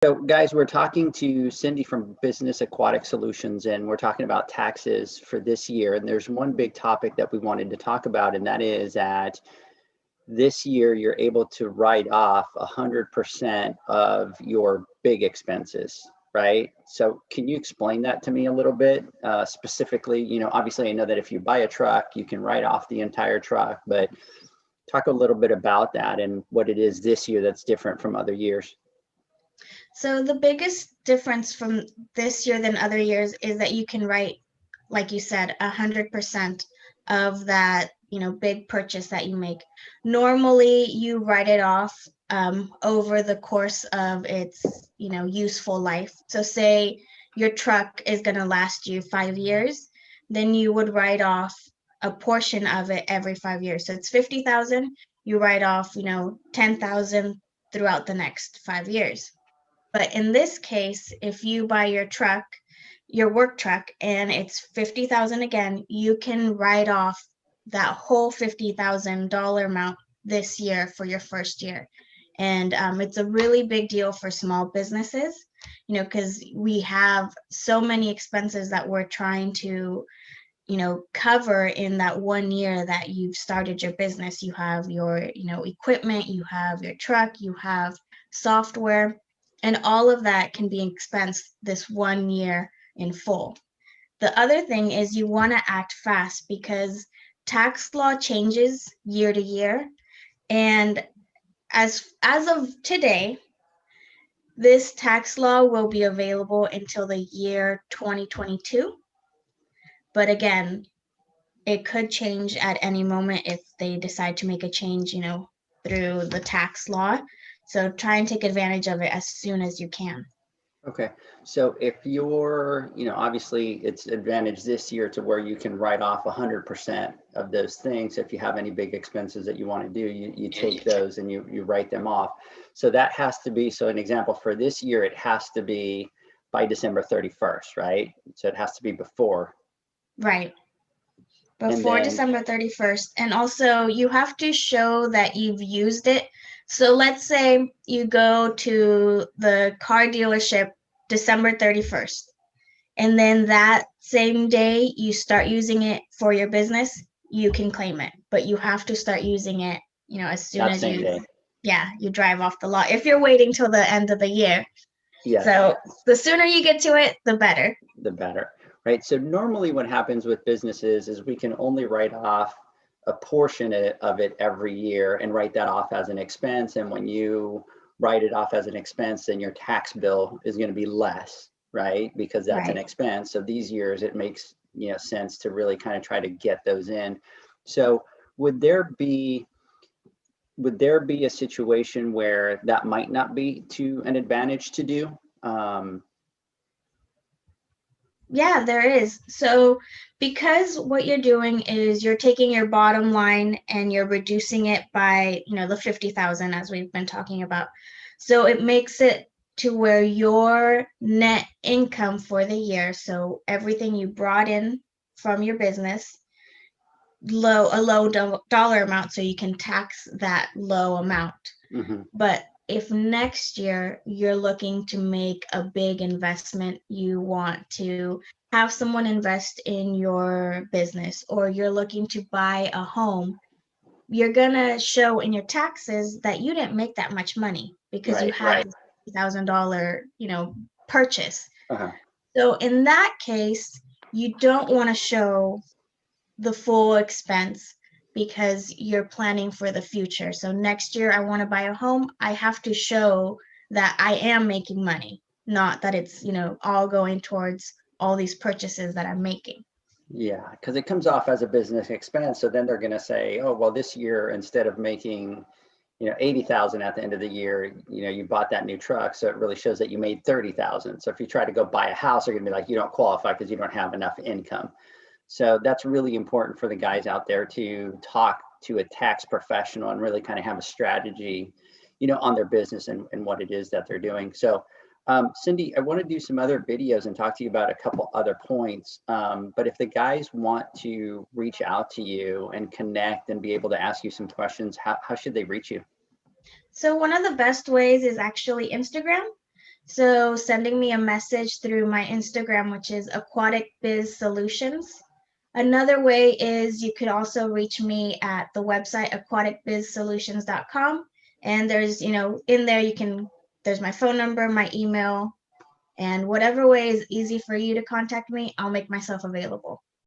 So guys, we're talking to Cindy from Business Aquatic Solutions, and we're talking about taxes for this year. And there's one big topic that we wanted to talk about, and that is that this year you're able to write off 100% of your big expenses, right? So can you explain that to me a little bit? Specifically, obviously I know that if you buy a truck, you can write off the entire truck, but talk a little bit about that and what it is this year that's different from other years. So the biggest difference from this year than other years is that you can write, like you said, 100% of that, big purchase that you make. Normally, you write it off over the course of its, useful life. So say your truck is going to last you 5 years, then you would write off a portion of it every 5 years. So it's 50,000, you write off, 10,000 throughout the next 5 years. But in this case, if you buy your work truck, and it's 50,000 again, you can write off that whole $50,000 amount this year for your first year. And it's a really big deal for small businesses, because we have so many expenses that we're trying to, cover in that 1 year that you've started your business. You have your, equipment, you have your truck, you have software, and all of that can be expensed this 1 year in full. The other thing is you want to act fast because tax law changes year to year. And as of today, this tax law will be available until the year 2022. But again, it could change at any moment if they decide to make a change, through the tax law. So try and take advantage of it as soon as you can. Okay, so if you're, obviously it's advantage this year to where you can write off 100% of those things. If you have any big expenses that you want to do, you take those and you write them off. So that has to be, so an example for this year, it has to be by December 31st, right? So it has to be before. Right. Before December 31st. And also you have to show that you've used it. So let's say you go to the car dealership December 31st, and then that same day you start using it for your business, you can claim it. But you have to start using it, as soon That as same day. you drive off the lot. If you're waiting till the end of the year. Yes. So the sooner you get to it, the better. The better, right? So normally what happens with businesses is we can only write off a portion of it every year and write that off as an expense. And when you write it off as an expense, then your tax bill is going to be less, right? Because that's an expense. So these years it makes sense to really kind of try to get those in. So would there be a situation where that might not be to an advantage to do? Yeah, there is. So because what you're doing is you're taking your bottom line and you're reducing it by, the 50,000 as we've been talking about. So it makes it to where your net income for the year, so everything you brought in from your business, a low dollar amount, so you can tax that low amount. Mm-hmm. But if next year you're looking to make a big investment, you want to have someone invest in your business, or you're looking to buy a home, you're going to show in your taxes that you didn't make that much money because you had this $1,000, purchase. Uh-huh. So in that case, you don't want to show the full expense because you're planning for the future. So next year I want to buy a home, I have to show that I am making money, not that it's, all going towards all these purchases that I'm making. Yeah, because it comes off as a business expense. So then they're going to say, oh, well, this year, instead of making, 80,000 at the end of the year, you bought that new truck. So it really shows that you made 30,000. So if you try to go buy a house, they're going to be like, you don't qualify because you don't have enough income. So that's really important for the guys out there to talk to a tax professional and really kind of have a strategy, on their business and what it is that they're doing. So Cindy, I want to do some other videos and talk to you about a couple other points. But if the guys want to reach out to you and connect and be able to ask you some questions, how should they reach you? So one of the best ways is actually Instagram. So sending me a message through my Instagram, which is Aquatic Biz Solutions. Another way is you could also reach me at the website aquaticbizsolutions.com. And there's, in there there's my phone number, my email, and whatever way is easy for you to contact me, I'll make myself available.